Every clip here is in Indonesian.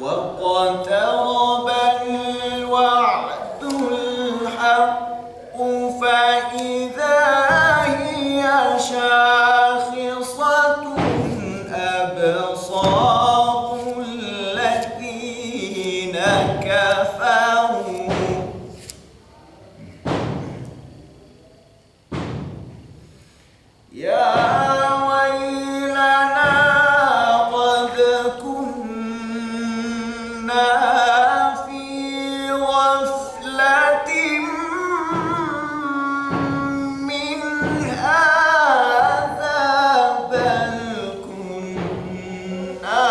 واقترب الوعد الحق فإذا هي شاخصة أبصار الذين كفروا يا ويلنا قد كنا في غفلة من هذا بل كنا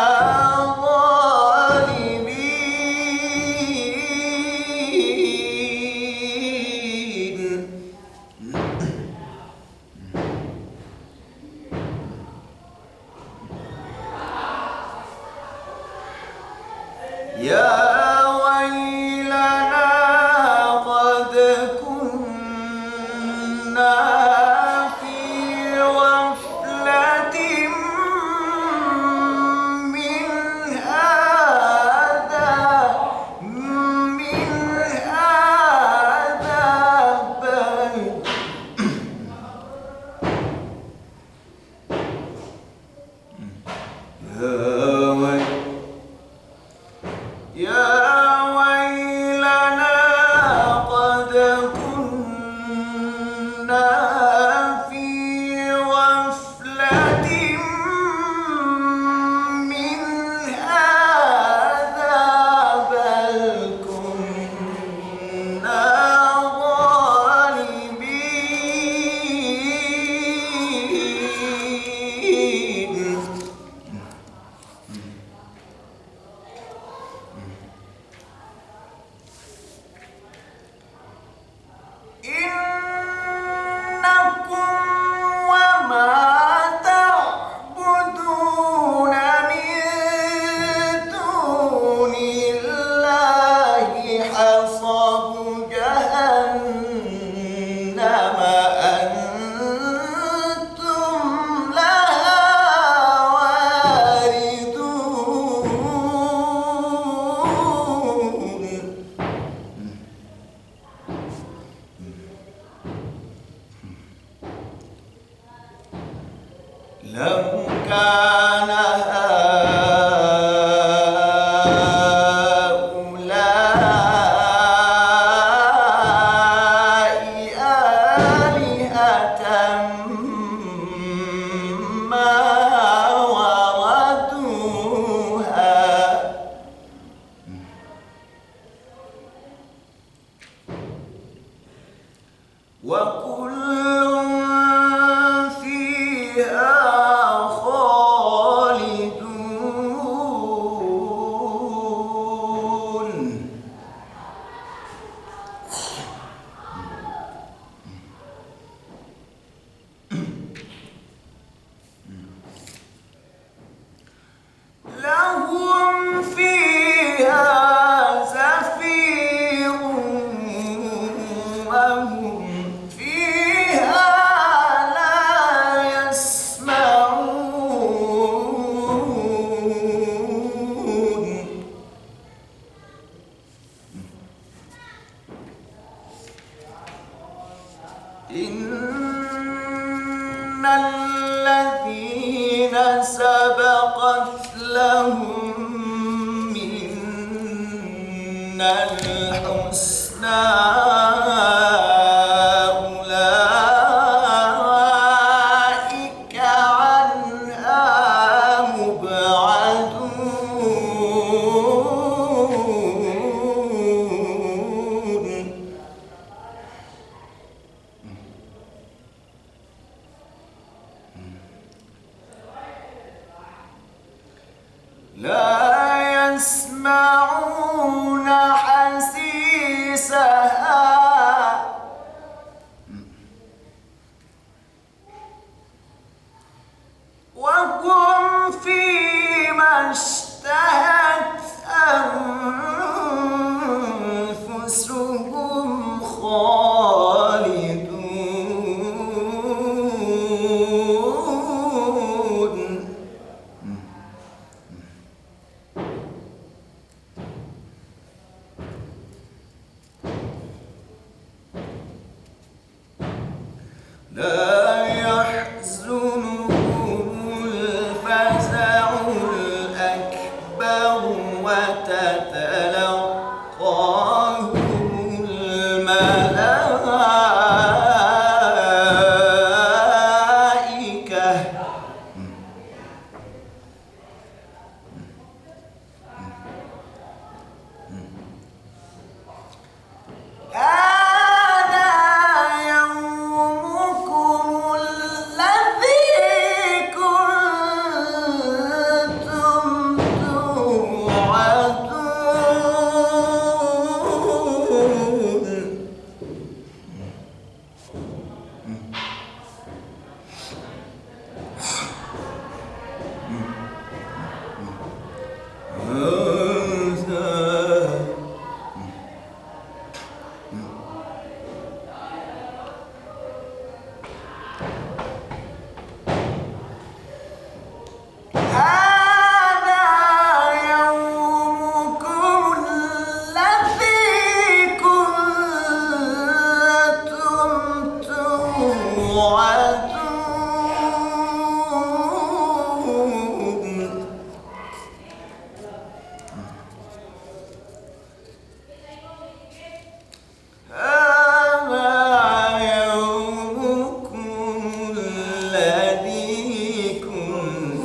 ظالمين يا ويلنا قد كنا في غفلة من هذا بل يا ويلنا قد كنا في غفلة من هذا بل كنا ظالمين إنكم وما تعبدون من دون الله حصب جهنم أنتم لها واردون لو كان هؤلاء آلهة ما وردوها وكل فيها خالدون لهم فيها زفير وهم فيها لا يسمعون إن الذين سبقت لهم منا الحسنى أولئك عنها مبعدون لا يسمعون حسيسها وهم فيما اشتهت أنفسهم خالدون الذي كنتم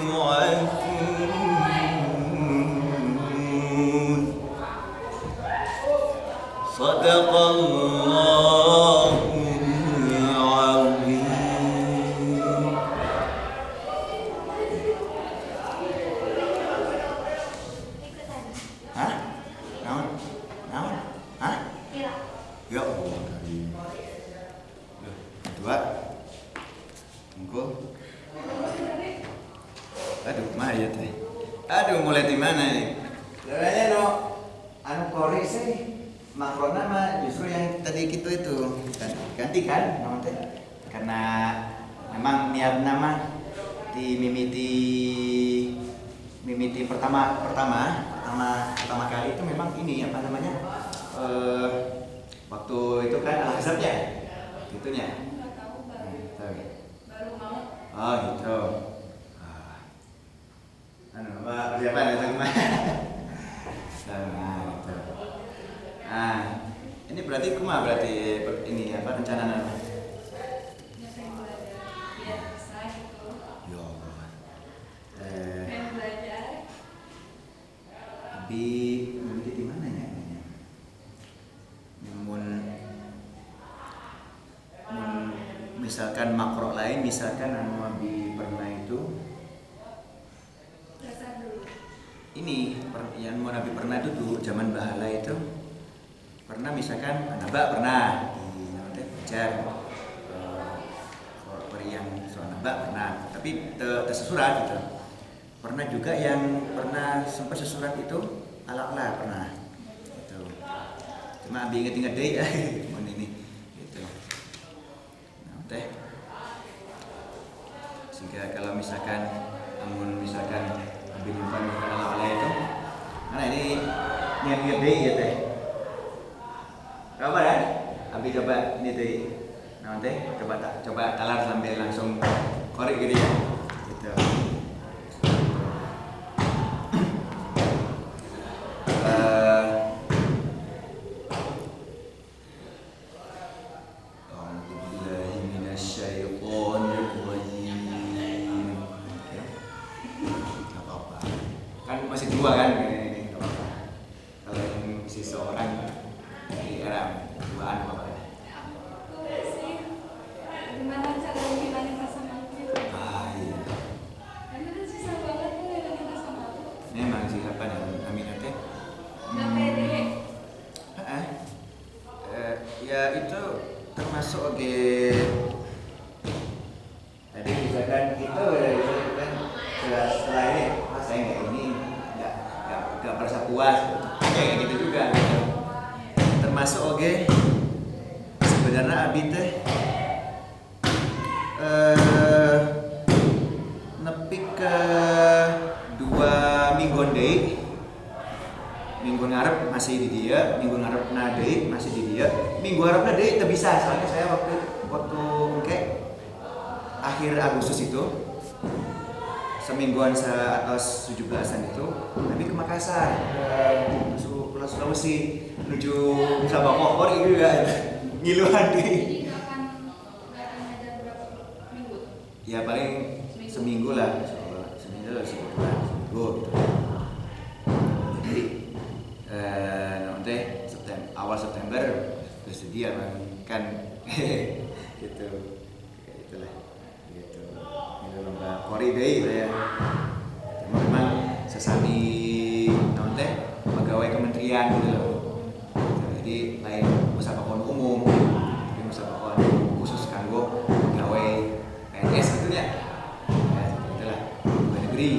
توعدون صدق الله العظيم. Hah? Naon? Naon? Hah? Ya Allah. Dua. Engkau. Aduh, mah ya teh. Aduh, mulai di mana nih? Sebenarnya no, anu kori sih. Makrona mah justru yang tadi gitu itu ganti kan, naon teh? Karena memang niat nama di mimiti pertama kali itu memang ini apa namanya waktu itu kan Al-Ahzab ya gitunya baru mau. Oh gitu. Apa persiapan itu gimana? Nah gitu. Ini berarti ini apa rencana nama? Biasa gitu. Ya Allah. Pengen belajar. Abi di mana ya? Misalkan makro lain, misalkan anu abi pernah itu Dasar dulu. ini yang mau nabi pernah itu dulu zaman bahala itu pernah misalkan nabak pernah di nanti belajar yang soal nabak pernah tapi tersesurat gitu. Pernah juga yang pernah sempat sesurat itu ala-ala pernah gitu. Cuma abi inget-inget deh ya ini gitu. Nah, teh sehingga kalau misalkan abi nyimpan ala-ala itu karena ini inget-inget deh ya teh. Coba ya, abi coba ini teh. Nah, teh coba talar sambil langsung korek gitu ya. Gitu. Kan masih dua kan ini nggak apa-apa. Kalau yang si seorang di era duaan apa ya? Gimana cara menghilangin rasa malu gitu? Iya. Karena kan susah banget menghilangin rasa malu. Memang sih apa ya Aminah teh? Nggak pede. Ya itu termasuk oke. Tadi misalkan kita kan setelah ini, saya nggak ini nggak merasa puas, kayak gitu juga. Gitu. Termasuk oke. Sebenarnya abi teh nepi ke 2 mingguan deui. Minggu ngarep masih di dia, minggu ngarep nadei masih di dia, minggu ngarep nadei itu bisa soalnya saya waktu kayak akhir Agustus itu semingguan atau 17-an itu kami ke Makassar ke Pulau Sulawesi menuju Sabang Kokor gitu kan ngiluan deh. Jadi nggak akan ngajar berapa minggu? Ya paling seminggu lah, seminggu. Jadi nanti awal September bersedia kan gitu kayak itulah gitu itu lomba kori deh ya. Memang sesami nanti pegawai kementerian gitu loh. Jadi lain musabaqah umum, tapi musabaqah khusus kanggo pegawai PNS gitu ya. Ya itulah pegawai negeri.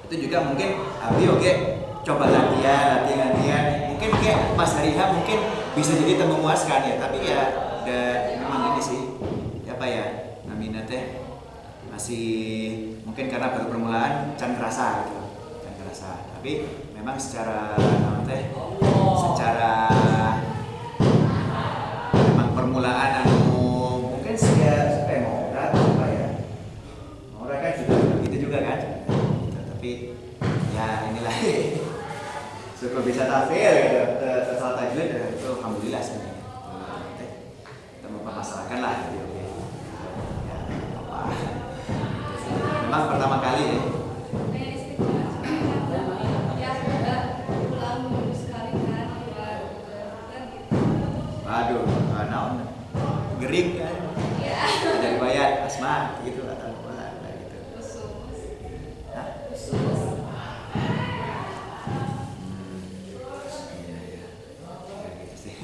Itu juga mungkin abi oke coba latihan mungkin kayak pas hari H mungkin bisa jadi memuaskan ya tapi ya memang ini sih apa ya Aminah teh masih mungkin karena baru permulaan can kerasa gitu tapi memang secara memang permulaan mungkin siapa yang mau berat apa ya mau kan gitu juga kan tapi ya inilah syukur bisa tafsir gitu salat tajwid itu alhamdulillah Waduh, naon gering kan. Ada riwayat asma gitu atau apa gitu. Hah? Iya, iya. Ya gitu sih.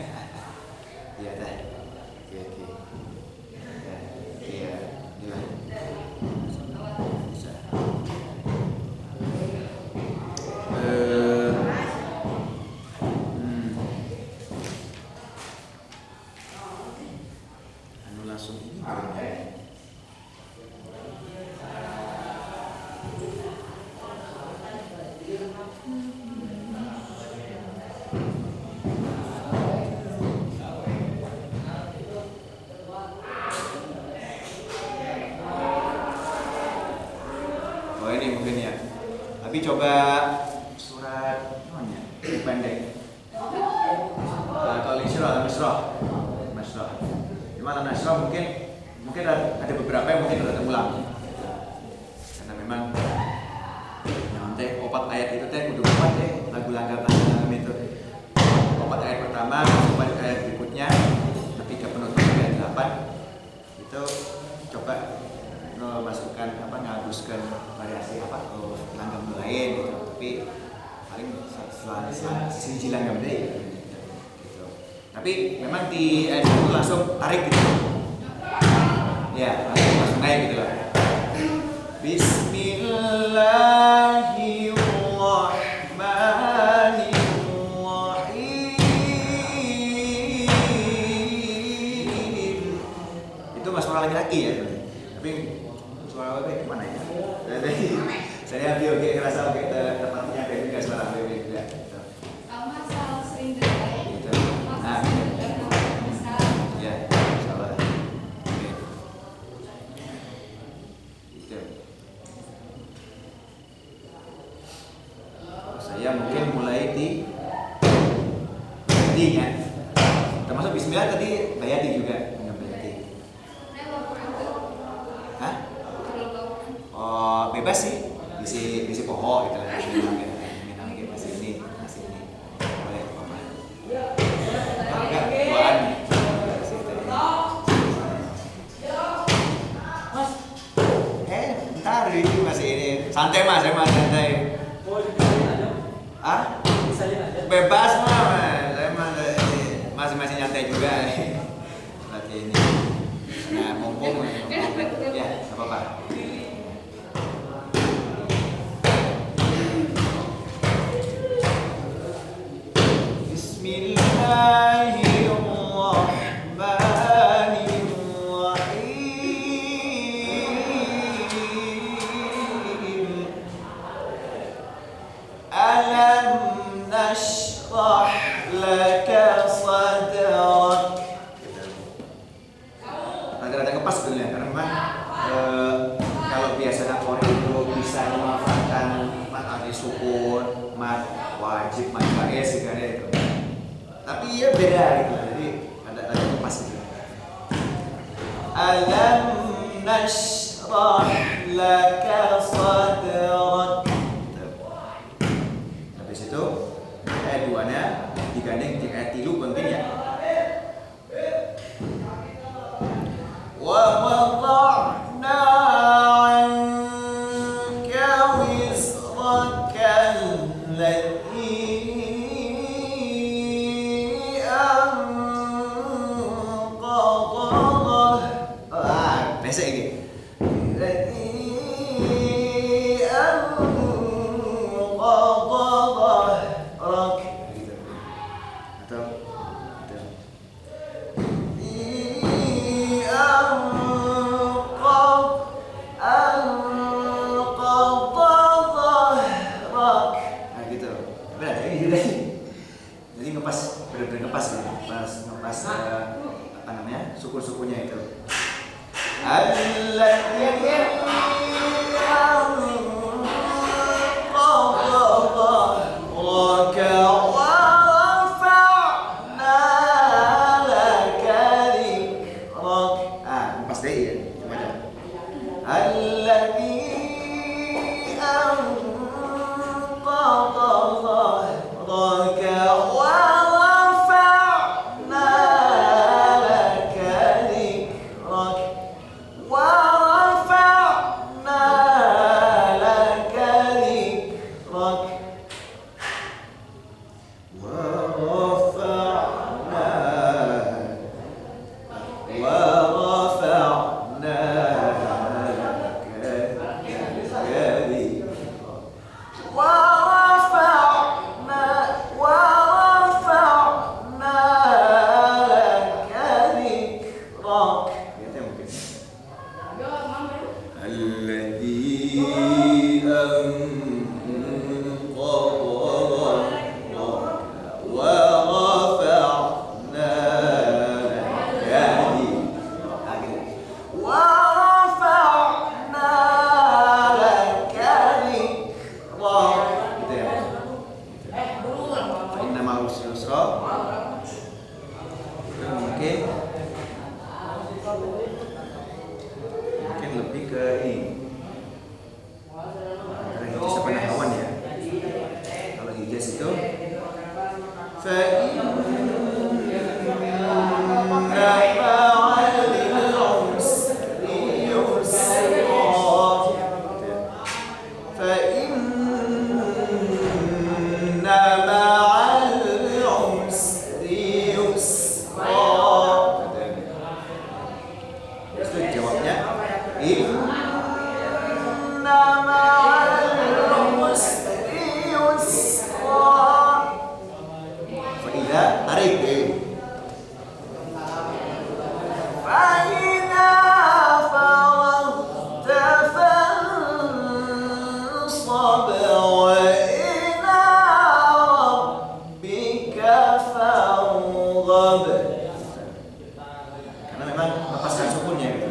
Iya dah. Oke. Ya, iya. Gimana? Bisa. Anu langsung ini barunya. Oh ini mungkin ya. Tapi coba surat namanya pendek. Kalau Al-Misrah. Cuma Al-Misrah mungkin ada beberapa yang mungkin udah terulang. Karena memang nanti opat ayat itu teh kudu opat deh lagu langgam itu. Opat ayat pertama, opat ayat berikutnya, ketika penutup ayat 8 itu coba masukkan ngabuskan variasi langgam lain gitu. Tapi paling sisi langgam deh gitu. Tapi memang di ayat itu langsung tarik gitu. Ya, langsung naik gitu lah. Bismillahirrahmanirrahim. Itu mas suara laki-laki ya. Tapi suara bebek mana ya? Saya ambil ngerasa tempatnya ada juga suara bebek juga. Sama salah sering dengar. Gitu. Nah, Ya, salah. Oke. Gitu. Saya mungkin mulai di intinya. Termasuk bismillah tadi bayati juga, enggak bayati. Hah? Oh, bebas sih. Bisi pohon gitu lah. Minang lagi masih ini. Boleh apa? Enggak, buaan. Bentar ini masih ini. Santai Mas, santai. Ah? Bebas Mas. Saya masih nyantai juga. Berarti ini. Nah, mumpung. Ya, enggak apa-apa. Bismillahirrahmanirrahim. Alam nashrah laka sadrak. Rada-rada ngepas sebenarnya karena memang kalau biasanya orang itu bisa memanfaatkan mat alif sukun, mat wajib, mat bais gitu itu. Tapi ya beda gitu, jadi ada ngepas gitu. Alam nashrah laka sadrak. Habis itu ayat 2-nya digandeng di ayat 3 pentingnya. Wa wada'na 'anka wizraka alladhi anqadha. Besok ini. Jadi ngepas, bener-bener ngepas gitu. Ngepas apa namanya, suku-sukunya itu. Ngepas deh ya, coba aja. mungkin lebih ke ini antara hijaz apa nahwan ya. Kalau hijaz itu karena memang lepaskan sukunnya gitu.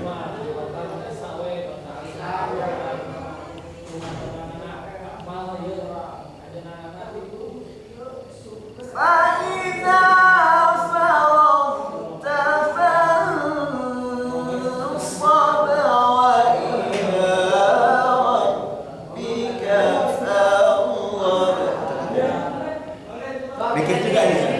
Mikir juga nih.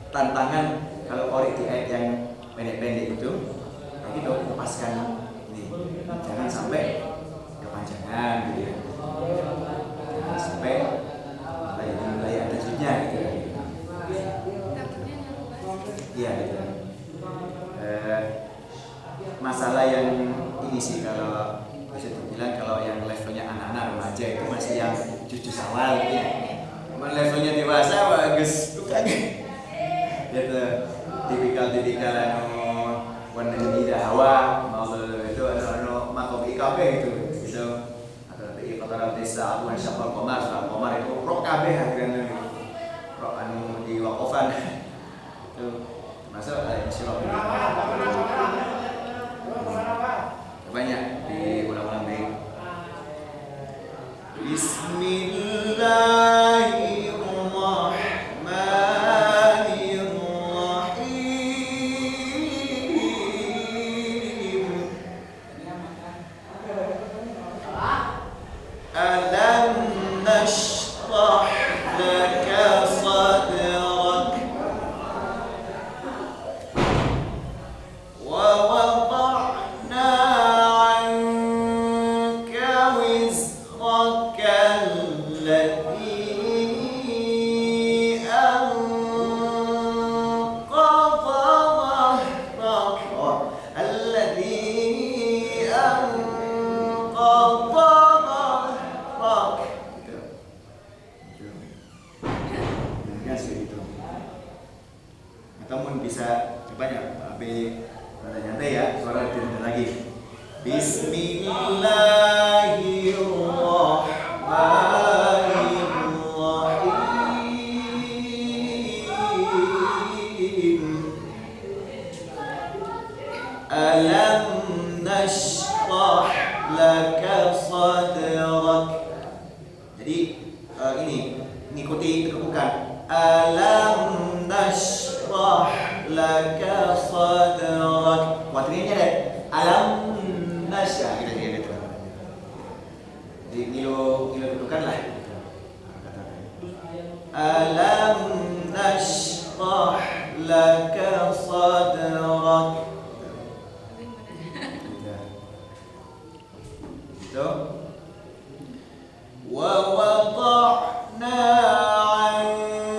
Tantangan kalau ori di ayat yang pendek-pendek itu kayak gitu, lepaskan ini, jangan sampai kepanjangan gitu ya, jangan sampai wilayah tajwidnya gitu ya. Iya gitu. Masalah yang ini sih kalau bisa dibilang kalau yang levelnya anak-anak remaja itu masih yang jujur awal gitu ya. Levelnya dewasa bagus bukannya gitu, tipikal warna tidak hawa mau itu makom IKB gitu atau kotoran desa abuan syafal komar itu rok KB akhirnya rok anu di wakofan itu masuk insyaallah banyak di ulang-ulang baik. Kamu bisa coba ya, tapi nyantai ya, suara direndah lagi. Bismillahirrahmanirrahim. Alam nashrah laka sadrak. Jadi ini ngikuti kebukan. Alam nashrah laka sadrak. Watrinya deh. Alam nashrah gitu. Jadi ngilu kedudukan lah. Alam nashrah laka sadrak. Gitu. Wa wada'na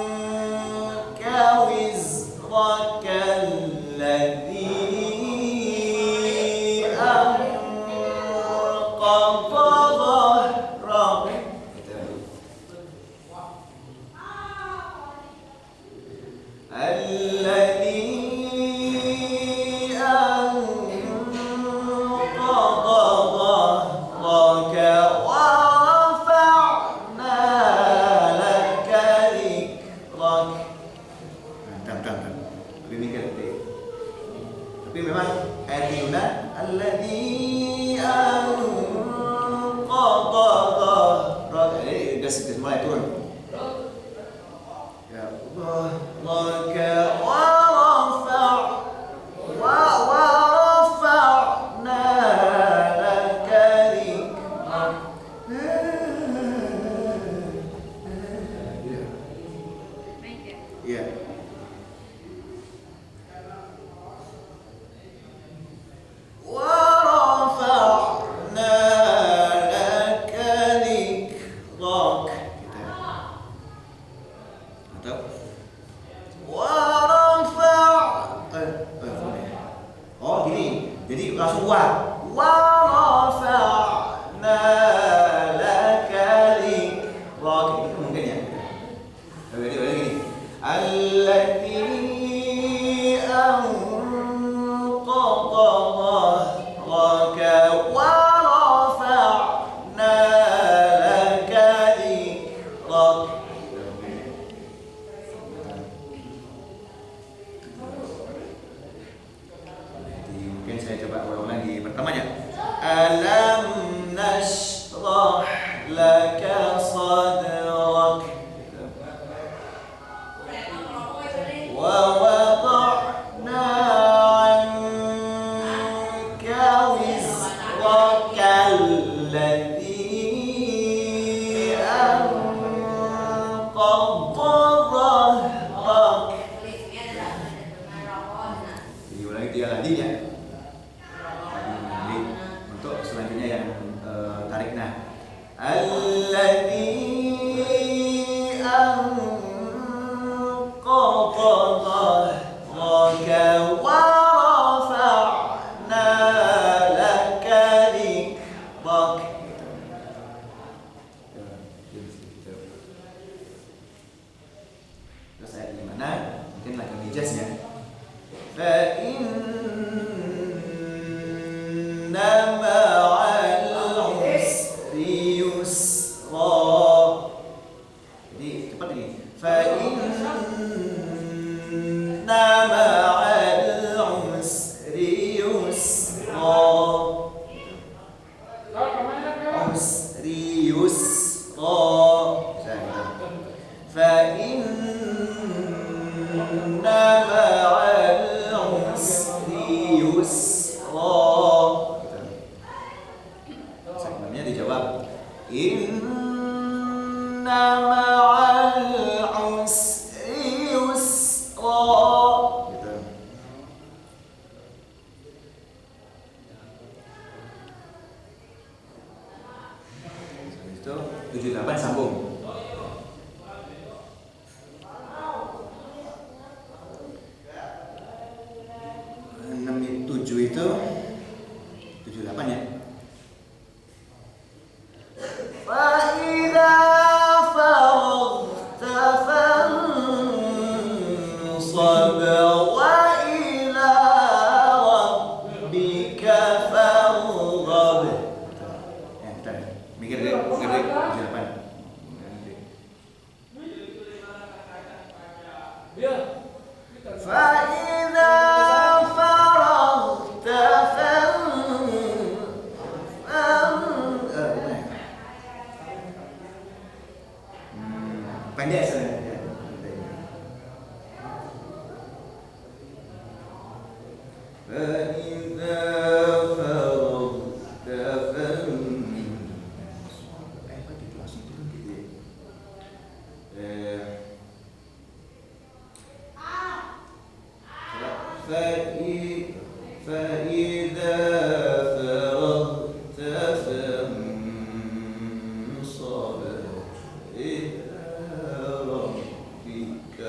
'anka wizraka alladhi anqadha dhahrak. Alladhi anqadha gas mulai turun. Ya Allah, laka wa rafa' wa rafa'na laka dhikrak. Naik ya? Iya. Wa rafa'na laka dhikrak. Gitu ya. Atau wa rafa' oh gini. Jadi langsung wa rafa'na laka dhikrak. Itu mungkin ya. Jadi gini. Allati anqadha dhahraka wa rafa'na laka dhikrak. Jadi mungkin saya coba ulang di pertamanya. Alam nashrah laka sadrak wa wada'na 'anka wizraka alladhi anqadha dhahrak. Diulangi 3 kali ya. Jadi untuk selanjutnya yang tarik nah. Alladhi anqadha dhahraka wa rafa'na laka dhikrak. Terus ayat di mana? Mungkin lagi hijaz ya. Fa inna ma'al usri yusra. Jadi cepat ini. Fa inna ma'al usri yusra. Usri yusra. Fa inna ma'al usri yusra. Segmennya dijawab. Inna ma'al usri yusra. Gitu. Habis itu 78 sambung. 7 itu 78 ya. Fa'idha faragta fansab wa ila rabbika farghab. Ya, kita mikir deh 78. Fa'idha pendek sebenarnya. Fa'idha faragta فإذا فرغت فانصب إلى ربك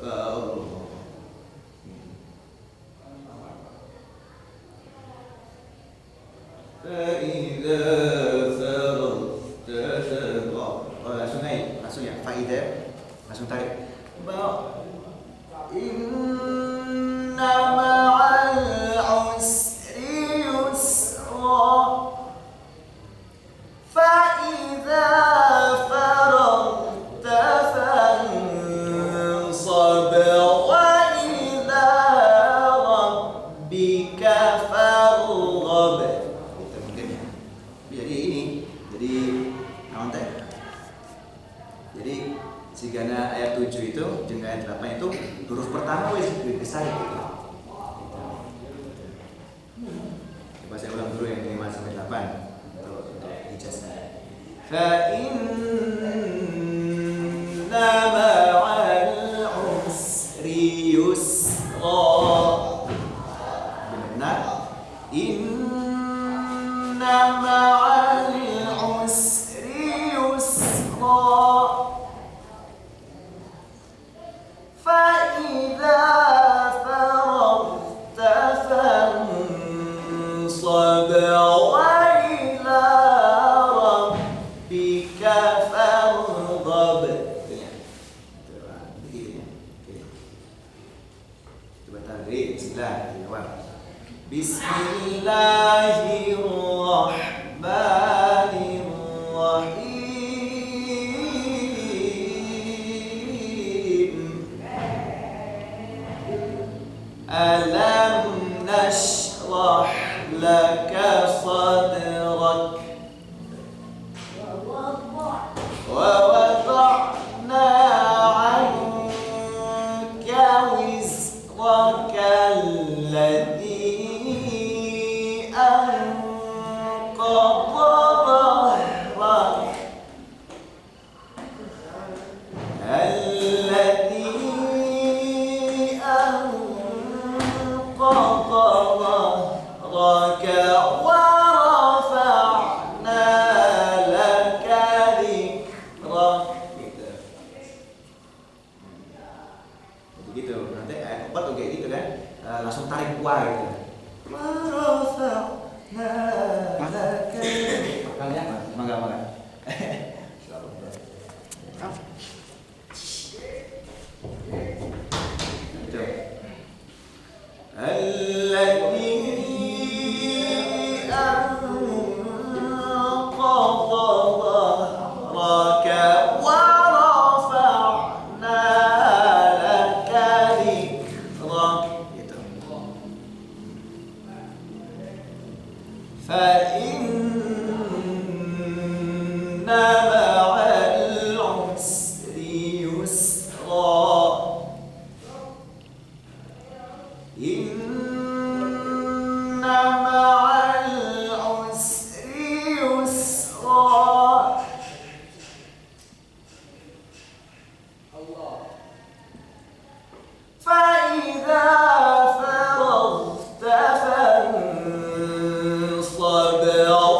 فارغب. فإذا فرغت فارغب. Langsung naik, langsung ya. Faidah, langsung tarik. Inna ma'al usri yusra. Fa'idha faragta fansab wa ila rabbika farghab. Itu mungkin ya. Jadi ini, jadi naon teh? depan untuk ijazah. Fa inna ma'al usri yusra. Benar? Inna ma'al usri yusra. فإذا فرغت فانصب وإلى ربك فارغب. Coba tarik. Bismillahirrahmanirrahim. Alam nashrah laka sadrak wa wada'na 'anka wizraka alladhi anqadha dhahrak alladhi anqadha dhahraka wa rafa'na laka dhikrak. Gitu. Nanti ayat 4 kayak gitu kan. Langsung tarik wa gitu. Wa rafa'na laka dhikrak. Mangga. الذي أنقض ظهرك ورفعنا لك ذكرك. فإن مع العسر يسرا. إن مع العسر يسرا. فإذا فرغت فانصب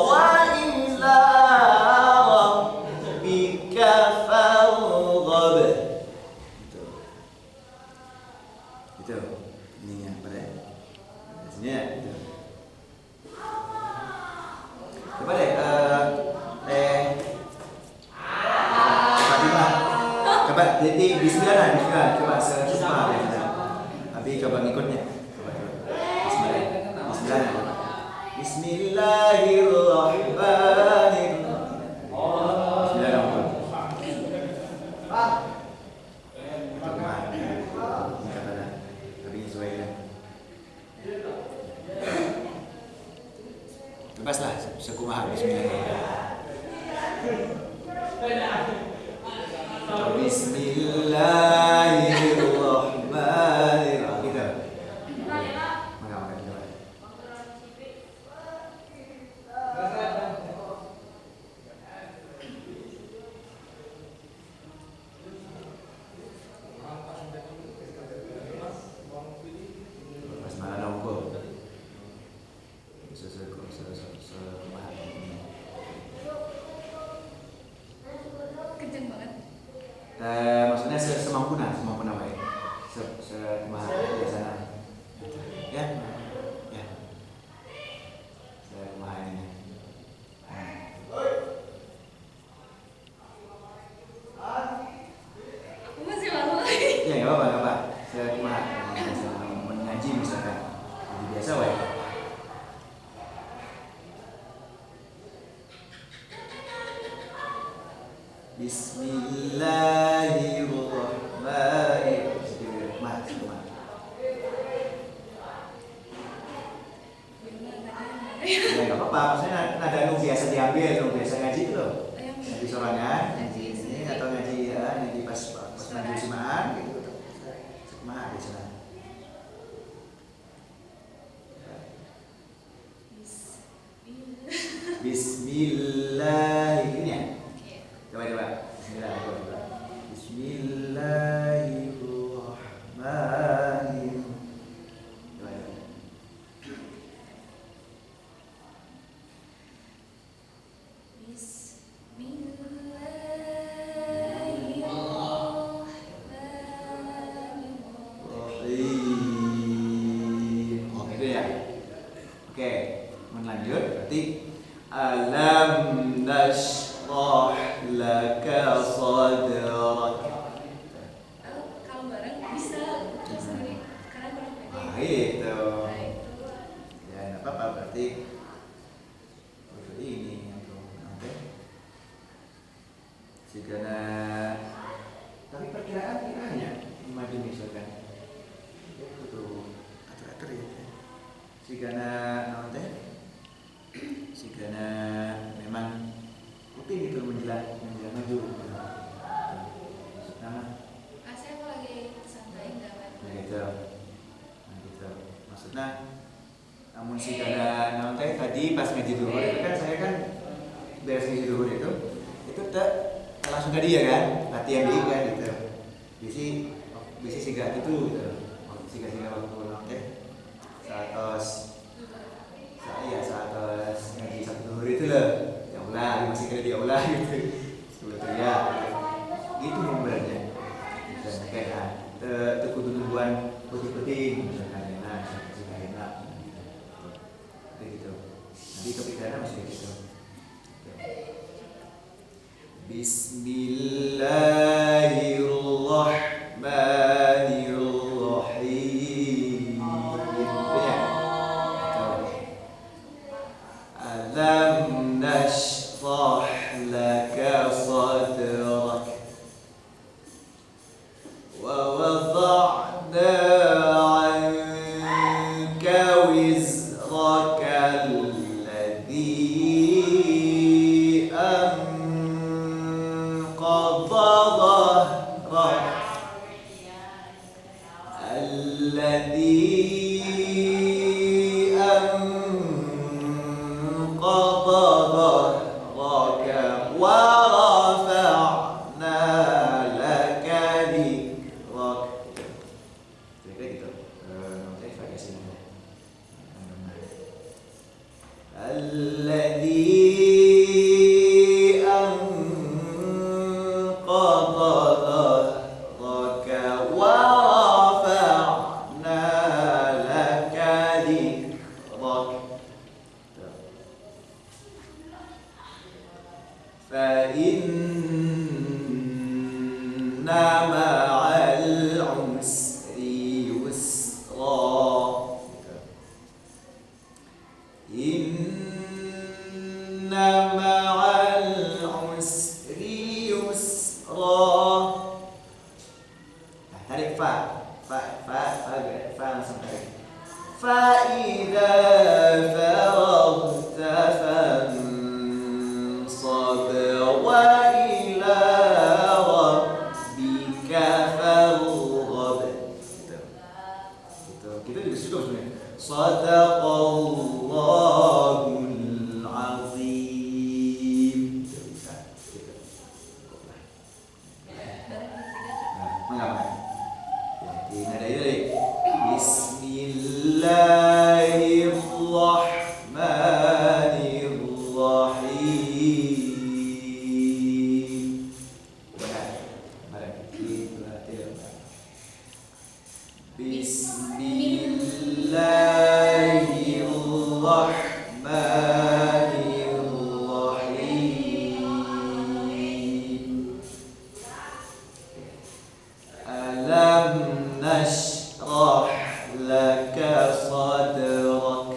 وإلى ربك فارغب. Gitu. Ini apa deh? Biasanya gitu. Coba deh Fatimah. Coba jadi bismillah. Coba sesama ya. Abi coba ngikutnya. Coba. Bismillah. Bismillahirrahmanirrahim. Bismillahirrahmanirrahim. Bebaslah sekumaha Bismillahirrahmanirrahim. Gitu. Maka coba. Kenceng banget. Maksudnya semampu baik. Sekumaha biasanya. Ya. Sekumaha ini. Aku masih malu lagi. Ya enggak apa-apa. Sekumaha mengaji misalkan. Jadi biasa wae. Bismillahirrahmanirrahim. Ya nggak apa-apa, maksudnya nada nu biasa diambil, nu biasa ngaji itu loh. Ngaji sorangan, ngaji ini atau ngaji pas ngaji simaan gitu. Sekumaha di sana. Bismillah. Bismillah ini ya. Coba. Bismillah. Coba. Bismillahirrahmanirrahim. Coba. Oh gitu ya. Oke, lanjut berarti alam nashrah laka sadrak. Kalau bareng bisa sendiri karena kurang pede. Itu. Nah, itu. Ya, enggak apa-apa berarti ini untuk nanti. Jika tapi perkiraannya 5 jenis kan. Itu tuh atur-atur ya. Jika nanti jika memang rutin itu menjelang maju. Nama Saya mau lagi santai nggak kan? nah gitu. Maksudnya namun si karena nanti tadi pas ngaji dulu itu kan saya kan beres ngaji dulu itu tak langsung tadi ya kan latihan di kan gitu bisi siga itu gitu siga waktu nanti saat ngaji satu dulu itu lah ya Allah masih kira dia Allah gitu sebetulnya itu membernya dan kayak kudu nungguan putih-putih misalkan enak gitu nanti kepikiran masih gitu. Bismillahirrahmanirrahim. Alam nashrah laka sadrak wa wada'na 'anka wizraka alladhi anqadha dhahrak wa rafa'na laka dhikrak. Kira-kira gitu. Nanti variasinya. Alladhi anqadha dhahraka wa rafa'na laka dhikrak. Fa inna ma'al usri yusra. Inna ma'al usri yusra. Tarik fa langsung tarik. Fa idza faragta fansab wa ila rabbika farghab. Kita juga suka sebenarnya. Sadaqallahul azim. Mengapa? Ini ada ini. Bismillahirrahmanirrahim. Bismillahirrahmanirrahim. Alam nashrah laka sadrak.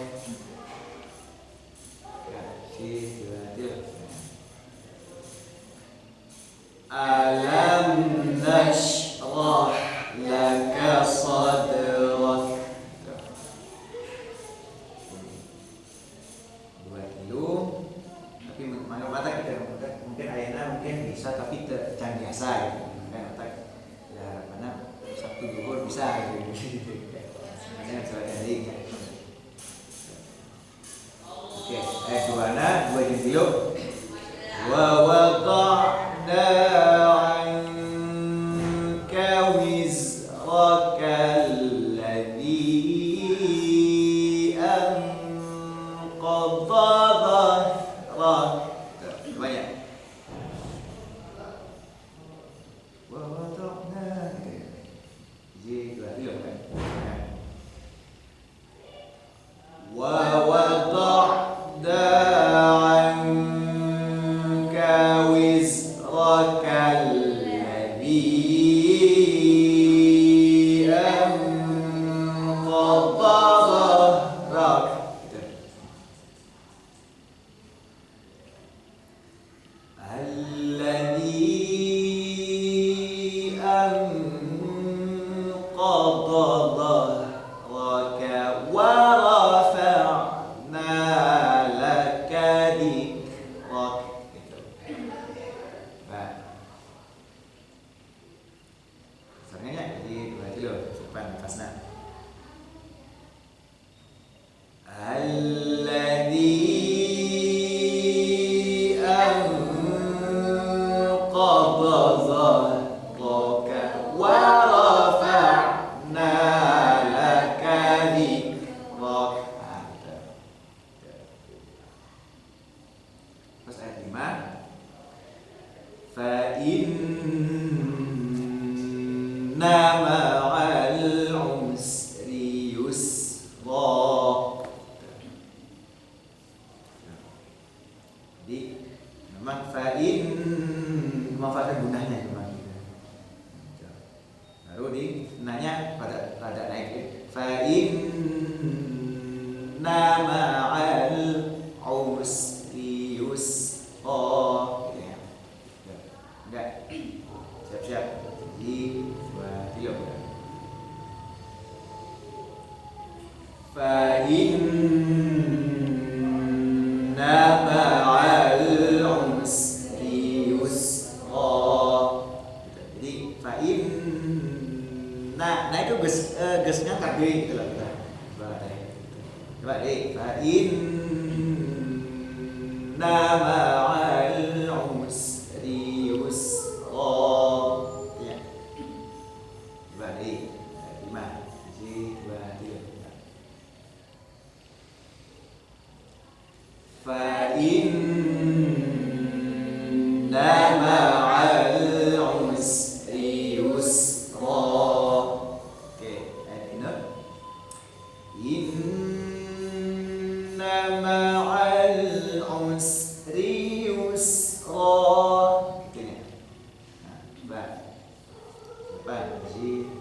Alam nashrah laka sadrak. Buat dulu. Tapi mana mata kita mungkin ayana mungkin bisa tapi can biasa gitu. Kan otak ya mana Sabtu Zuhur bisa gitu. Sebenarnya soal daring ya. Oke, Dua jilid. Wa wada'na 'anka wizraka alladhi anqadha dhahrak. Coba ya. Wa wada'na. Jadi dua jilid kan. Wa wada'na 'anka wizraka alladhi anqadha dhahrak. Alladhi anqadha dhahraka wa rafa'na laka dhikrak. Gitu. Nah, sebenarnya jadi dua jilid depan nafasnya. Alladhi anqadha dhahraka wa rafa'na laka dhikrak. Terus ayat 5. Fa inna ma'al usri yusra. Jadi memang fa'in memanfaatkan gunanya memang gitu. Baru di nanya pada naik ya. Fa'in ma'al usri yusra. Gitu ya. Enggak. Siap-siap. Jadi dua jilid ya. Fa'in ma'al usri yusra. Jadi fa'in nah itu gesnya KB gitu loh kita. Coba fa'in ma'al usri yusra. Ya. Coba 5. Jadi 2 3. Fa'inna ma'al usri yusra. Oke, ayat ini. Inna ma'al usri yusra. Gitu ya. Nah, coba. Jadi 2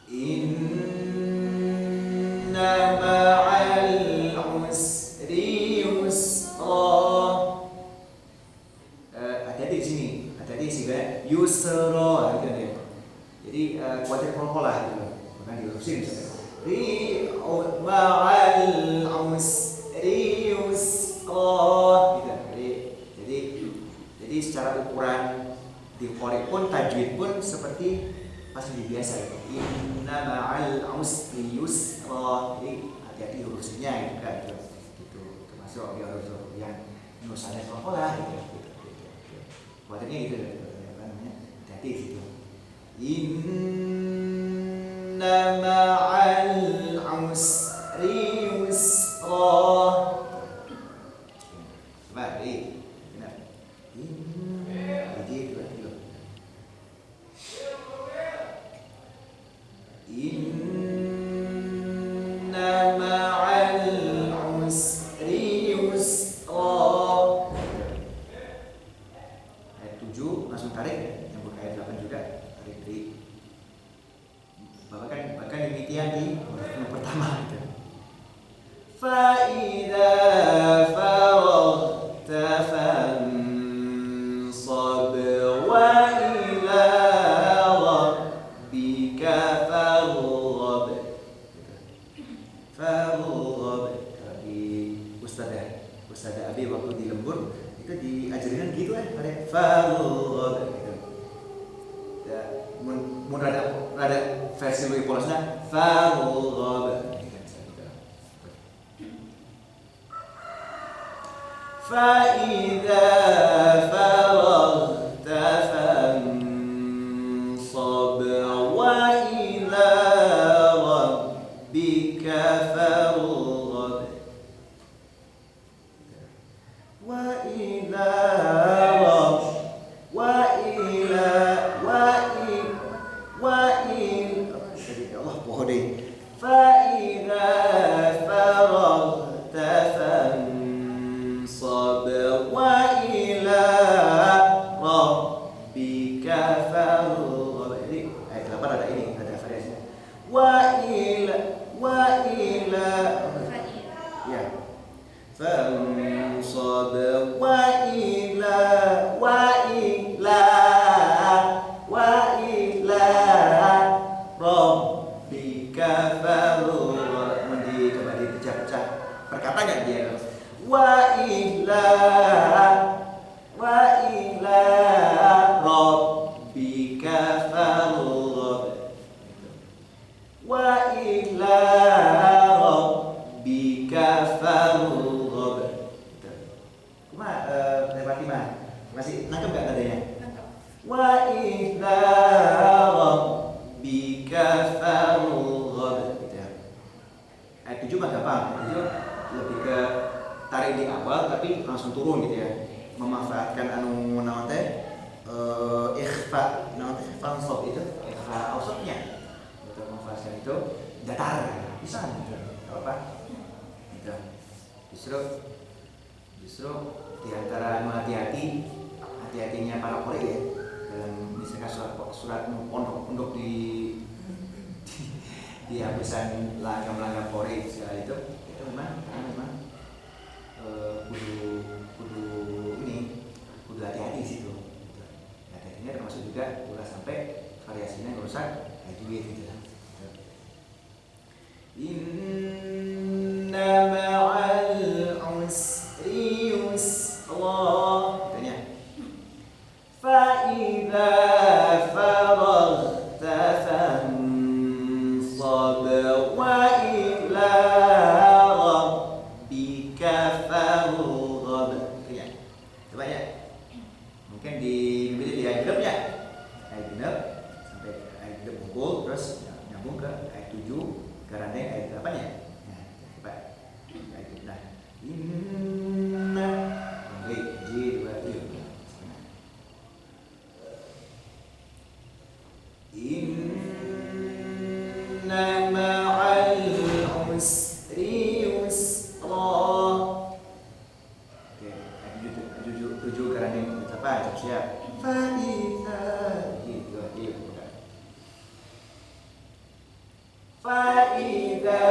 Inna ma'al usri yusra. Hati-hati di sini, hati-hati sih kan yusra gitu ya. Jadi kuatir kol-kolah gitu. Bukan diurusin misalnya. Ma'al usri yusra gitu. Jadi secara ukuran di qori pun tajwid pun seperti pas di biasa gitu. Inna ma'al usri yusra. Jadi hati-hati urusannya gitu kan gitu. Termasuk dia harus yang nusannya sekolah gitu. Kuatirnya gitu apa namanya? Hati-hati gitu. Inna ma'al usri yusra. Baik. Benar. Jadi dua kilo. Inna ma'al usri yusra. Ayat 7 langsung tarik ya, yang bukan ayat 8 juga. Tarik dari bahkan demikian di yang pertama itu. Fa'idha faraghta fansab wa ila rabbika farghab. Farghab. Di Ustazah Abi waktu di lembur itu diajarin gitu farghab gitu. Ya, mun rada versi lebih polosnya farghab. فإذا فرغت فانصب وإلى ربك فارغب وإلى رب وإلى Allah pohon deh. فإذا فرغت فانصب وإلى ربك فارغب. Jadi ayat 8 ada ini, ada variasinya. وإلى ya. فانصب وإلى rabbika farghab. Mandi coba dipecah-pecah perkata nggak dia? Wa ila rabbika farghab. Wa ila rabbika farghab. Fatimah masih nangkep nggak nadanya? Wa ila rabbika farghab. Gitu ya. Ayat 7 mah gampang. Itu lebih ke tarik di awal tapi langsung turun gitu ya. Memanfaatkan anu naon teh ikhfa naon teh fansop itu ikhfa ausotnya. Gitu memanfaatkan itu datar bisa gitu. Enggak apa-apa. Gitu. Justru di antara hati-hatinya para qori ya dalam misalkan surat pondok di habisan langgam qori segala itu memang kudu hati-hati di situ. Hati-hatinya termasuk juga ulah sampai variasinya merusak tajwid gitu. Inna ma'al usri yusra. Tanya. Fa'idha faragta fansab wa ila rabbika farghab. Tanya. Coba ya. Mungkin di ayat genep ya. Ayat genep sampai ayat genep bungkul terus nyambung ke ayat 7 garandeng ayat 8 ya. Nah, coba. Ayat genep. Nah. Inna Inna ma'al usri yusra. Oke, tujuh garandeng apa? Siap. Fa'idha gitu. Fa'idha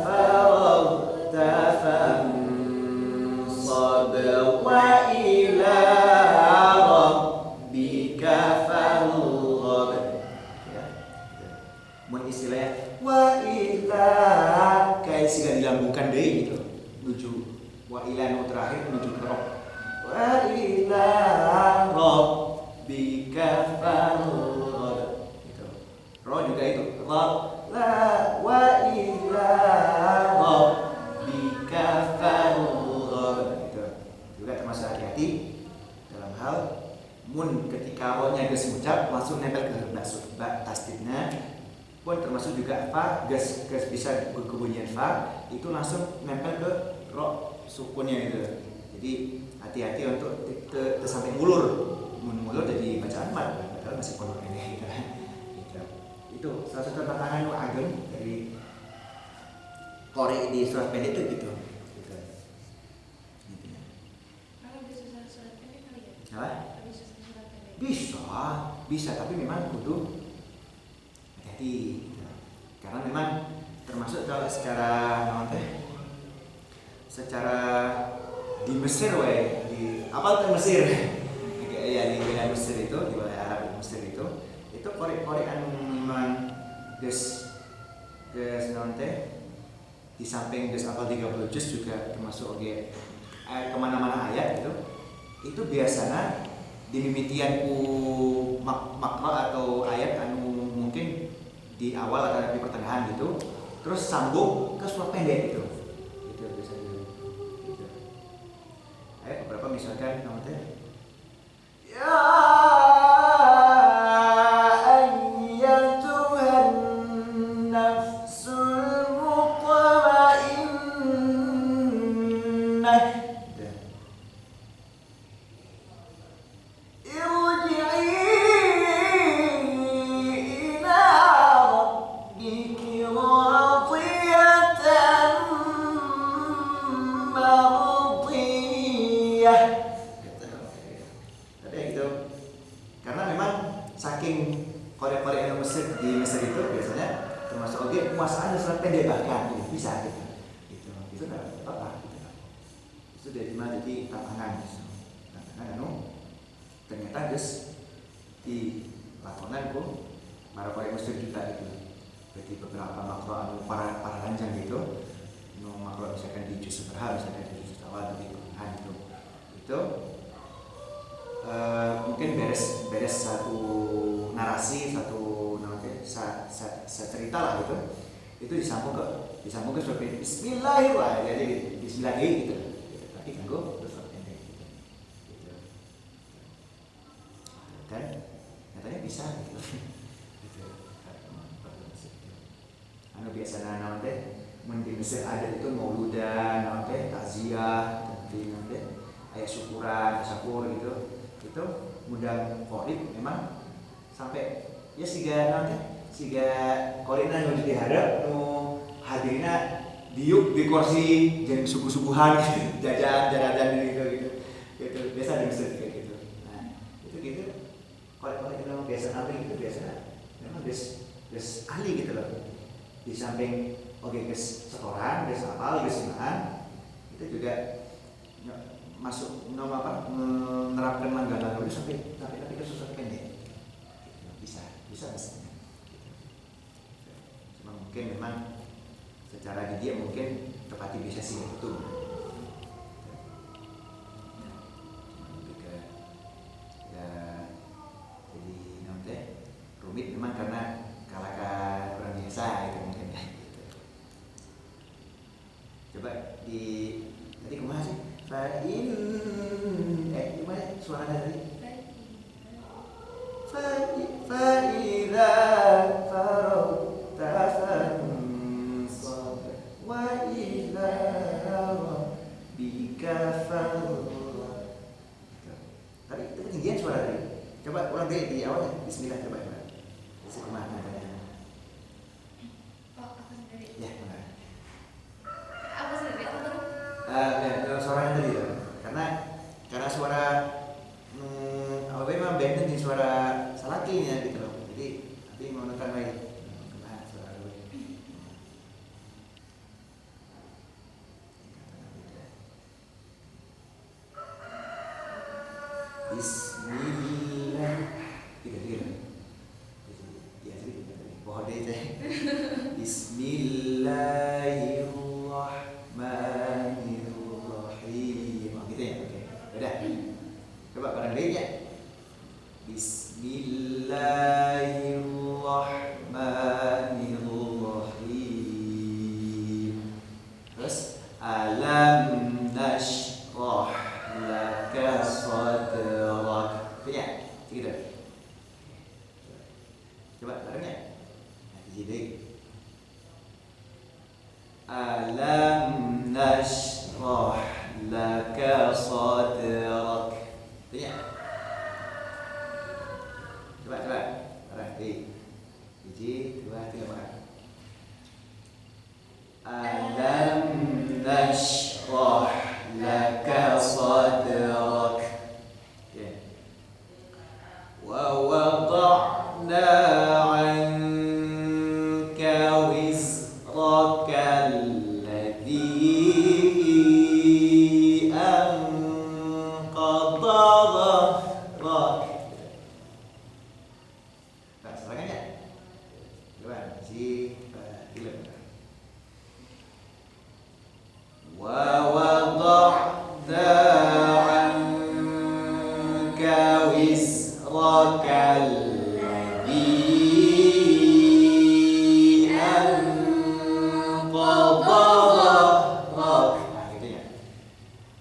faragta fansab wa ila rabbika farghab. Mun istilahnya wa ila kayak sih dilambungkan deh gitu menuju wa ila nu terakhir menuju ke rob wa ila rabbika farghab gitu. Roh juga itu rob la wa ila rabbika farghab gitu. Juga termasuk hati-hati dalam hal mun ketika rohnya geus ngucap langsung nempel ke bak tasdidna pun termasuk juga fa gas bisa kebunyian fa itu langsung nempel ke ro sukunnya gitu. Jadi hati-hati untuk sampai ngulur jadi bacaan mat padahal masih pondok ini gitu. Itu salah satu tantangan nu ageng dari qori di surat pendek itu gitu. Kalau bisa surat pendek kali ya? Apa? Bisa tapi memang kudu hati-hati gitu. Karena memang termasuk kalau secara di Mesir di apa tuh Mesir ya di wilayah Mesir itu di wilayah Arab di Mesir itu qori anu memang geus di samping geus apal 30 juz juga termasuk kemana-mana ayat itu biasanya dimimitian ku makna atau ayat anu mungkin di awal atau di pertengahan gitu terus sambung ke surat pendek gitu biasanya gitu. misalkan namanya يا أيتها النفس المطمئنة ارجعي إلى ربك راضية مرضية. ada gitu. Karena memang saking korek-korek yang Mesir di Mesir itu biasanya termasuk oke puasaan sangat pendek bahkan gitu. Bisa gitu. Gitu. Itu enggak apa-apa gitu. Itu dari mana jadi tantangan gitu. Tantangan ternyata guys di lakonanku para korek Mesir juga gitu. Jadi beberapa makro para ranjang gitu. Makro misalkan di juz seberapa misalkan di juz awal di pertengahan itu mungkin beres satu narasi satu cerita lah gitu itu disambung ke surat Bismillahirrahmanirrahim jadi Bismillahirrahmanirrahim gitu tapi ganggu terus pendek gitu dan nyatanya bisa gitu anu biasanya nanti di Mesir ada itu mauludan nanti takziah nanti ayat syukuran syukur gitu itu mudah korin memang sampai ya siga korina nu diharap nu hadirina diuk di kursi jam subuh-subuhan jajan gitu biasa di Mesir kayak gitu. Nah itu gitu korin yang biasa nampil itu biasa memang des ahli gitu loh di samping setoran hafal iman itu juga masuk menerapkan langganan itu sampai ke sesuatu pendek bisa cuma mungkin memang secara didiak mungkin tepati bisa sih itu jadi nanti rumit memang karena kalahkan orang biasa itu mungkin gitu. Coba di tadi kemana sih gimana suara tadi فإذا فرغت فانصب وإلى ربك فارغب. Tadi itu ketinggian suara tadi. Coba ulang deh di awal Bismillah coba. Isi kemana tadi? Oh, aku sendiri. Ya benar. Aku sendiri atau terus? Ya suaranya tadi ya. Karena suara apa memang benten di suara salakinya gitu loh. Jadi nanti mau nekan lagi. Kena suara gue. Bismillah. Tiga. Ya jadi pohon deh. Bismillahirrahmanirrahim. Oh gitu ya. Oke. Udah. Coba bareng lainnya. Bismillahirrahmanirrahim. Terus alam nashrah laka sadrak. Punya? Gitu. Coba barengnya. Jadi alam nashrah laka sadrak. Punya? Coba. Berarti biji, 2, 3. Alam nashrah laka sadrak. Wa wada'na 'anka wizraka alladhi anqadha dhahrak.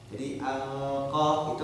Jadi itu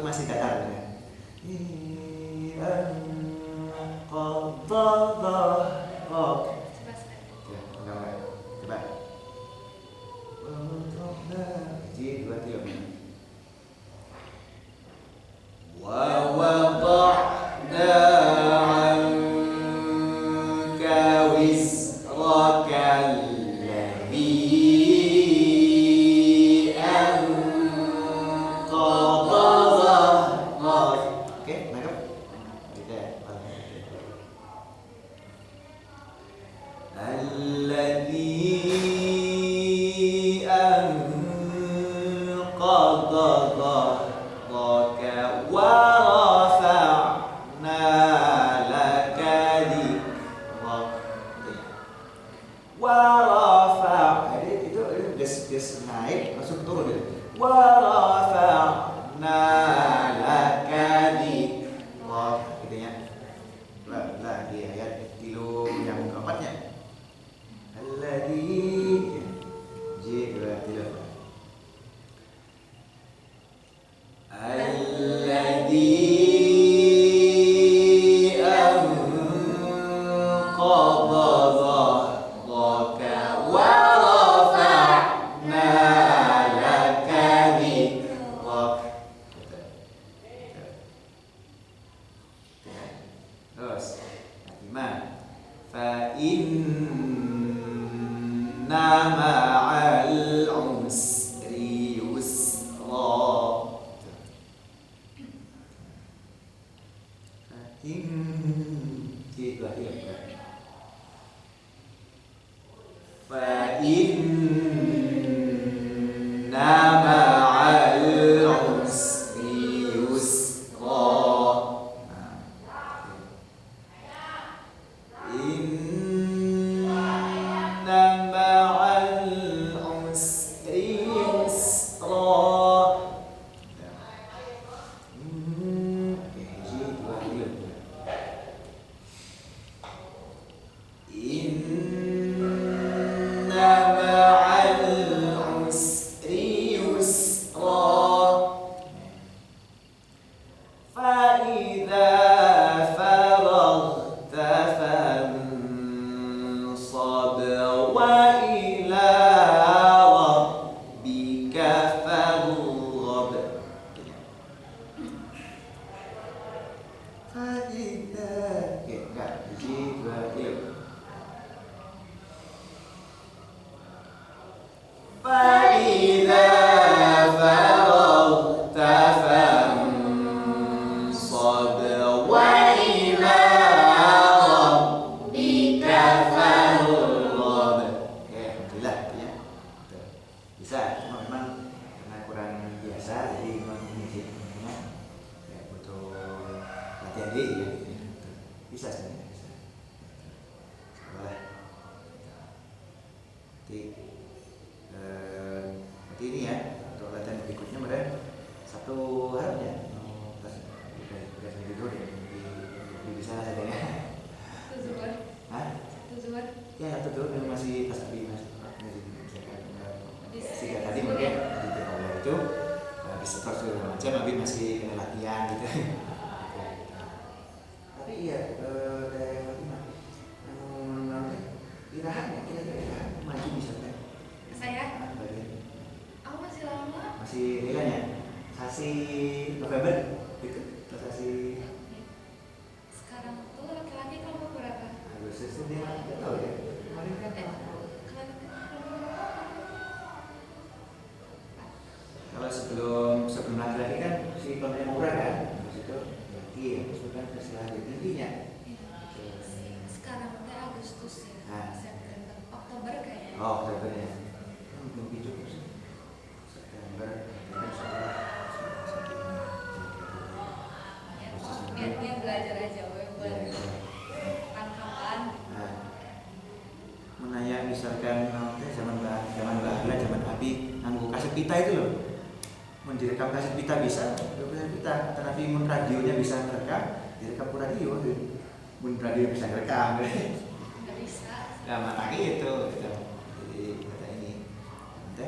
des naik langsung turun dia. Wa rafa'na laka dzikrah. Gitu ya. Lah di ayat tilu yang keempatnya. Alladzi jibra tilu. Alladzi sebelum laki-laki kan si pemain murah kan, terus itu laki ya, terus kan istilah intinya. Sekarang teh Agustus ya, September, Oktober kayaknya. Oh, Oktober ya. Mungkin cukup sih. September, Niatnya belajar aja, buat tangkapan. Menanya misalkan zaman bahula, zaman Abi nganggo kaset pita itu loh. Direkam kaset pita bisa, kaset pita. Tapi mun radionya bisa merekam, direkam ke radio. Mun radio bisa merekam. Nggak bisa. Nah, makanya itu gitu. Jadi kata ini, nanti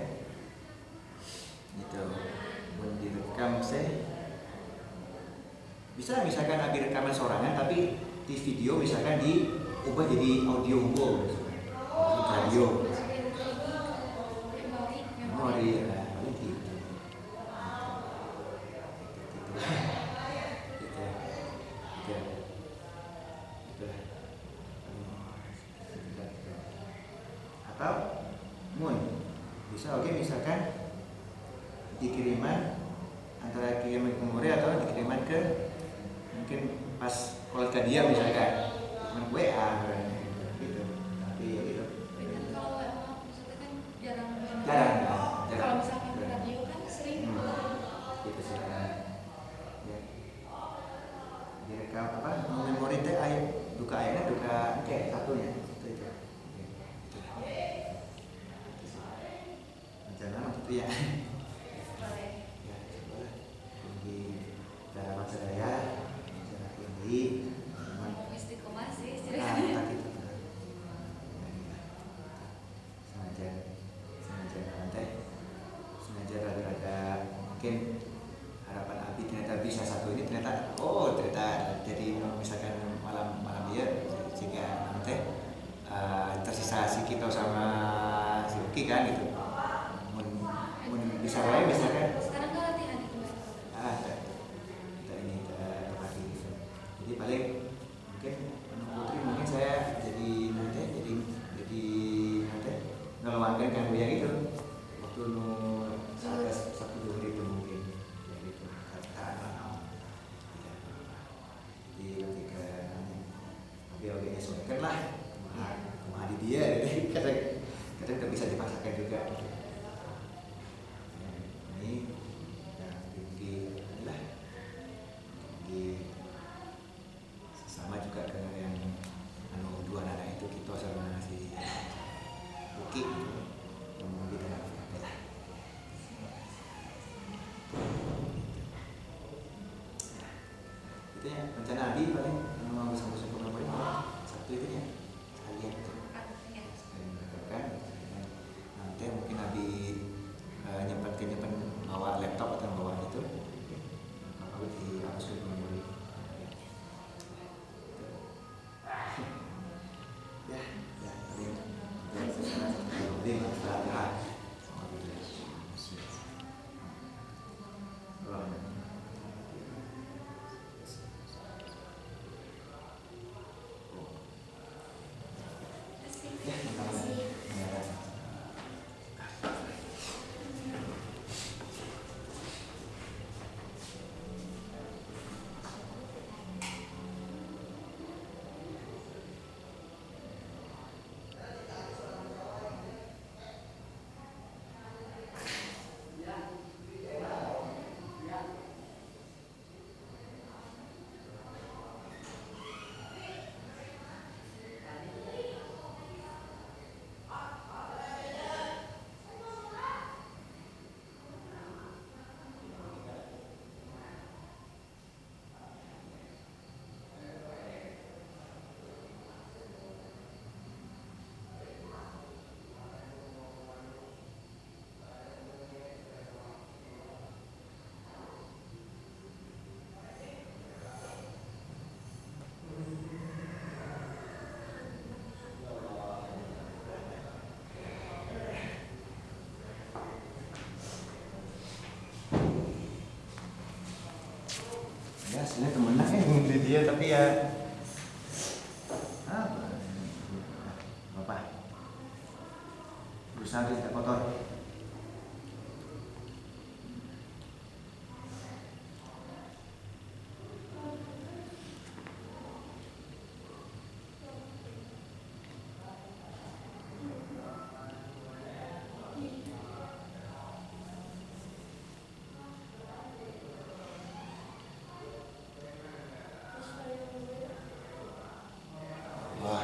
itu mun direkam bisa misalkan Abi rekaman sorangan tapi di video misalkan diubah jadi audio unggul misalkan. Radio. Memori ya. Atau bisa oke misalkan dikiriman antara kiriman ke memori atau dikiriman ke mungkin pas kolega dia misalkan kiriman WA gitu. Tapi ya gitu. Kalau maksudnya kan jarang. Kalau misalkan radio kan sering. Gitu sih. Ya. Direkam apa? Memori teh duka ayatnya duka satunya. itu ya. Boleh. Ya, boleh. Jadi dalam saya secara tinggi, teman. Istiqomah sih Ah, istilahnya. tadi itu benar. Sengaja, sengaja nanti, sengaja rada-rada mungkin harapan Abi ternyata bisa satu ini ternyata jadi misalkan malam dia jika nanti tersisa si kita sama si Uki kan gitu. Mun bisa wae misalkan Sekarang nggak latihan itu Mbak? kita pagi gitu. Jadi paling mungkin Putri mungkin saya jadi nanti ngeluangkan kan yang itu waktu saat satu dua hari itu mungkin ya gitu kata jadi nanti ke oke sesuaikan lah sama adik dia gitu. kadang tak bisa dipaksakan juga gitu. Ini yang tinggi inilah tinggi sama juga dengan yang dua anak itu kita sama si Uki ngomong gitu lah. Itu ya rencana Abi paling mau bersama-sama kemarin Sabtu itu ya sekalian aja sekalian menegakkan nanti mungkin Abi nyimpan bawa laptop atau bawa itu apa di harus ke memori ya paling lebih istirahat sama gitu ya. Ya sebenarnya temenan kan ngikutin dia tapi ya apa berusaha tidak kotor. Wah,